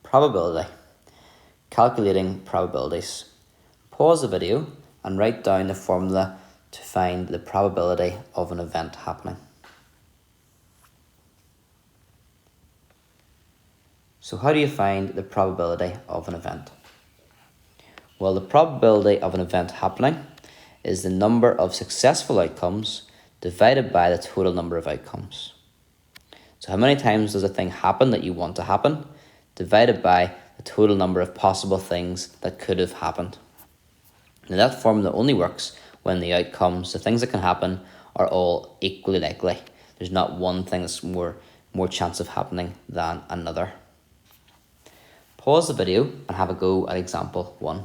Probability. Calculating probabilities. Pause the video and write down the formula to find the probability of an event happening. So how do you find the probability of an event? Well, the probability of an event happening is the number of successful outcomes divided by the total number of outcomes. So how many times does a thing happen that you want to happen, divided by the total number of possible things that could have happened. Now that formula only works when the outcomes, the things that can happen, are all equally likely. There's not one thing that's more chance of happening than another. Pause the video and have a go at example 1.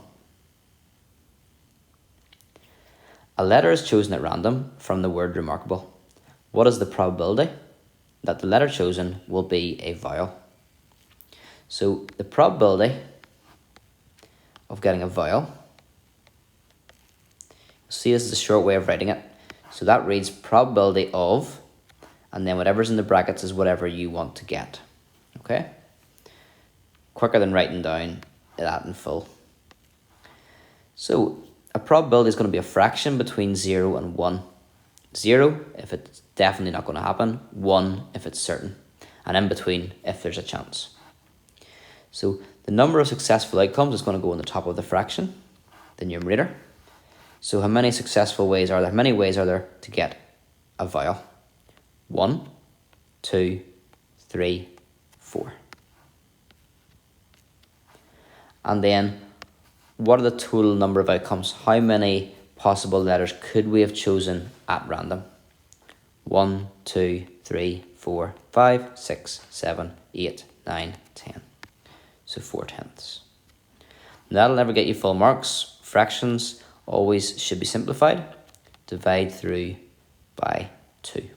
A letter is chosen at random from the word remarkable. What is the probability that the letter chosen will be a vowel? So the probability of getting a vowel, see, this is a short way of writing it. So that reads probability of, and then whatever's in the brackets is whatever you want to get. Okay? Quicker than writing down that in full. So a probability is going to be a fraction between 0 and 1. 0 if it's definitely not going to happen, 1 if it's certain, and in between if there's a chance. So the number of successful outcomes is going to go on the top of the fraction, the numerator. So how many successful ways are there? How many ways are there to get a vowel? 1, 2, 3, 4. And then what are the total number of outcomes? How many possible letters could we have chosen at random? 1, 2, 3, 4, 5, 6, 7, 8, 9, 10. So 4/10. That'll never get you full marks. Fractions always should be simplified. Divide through by 2.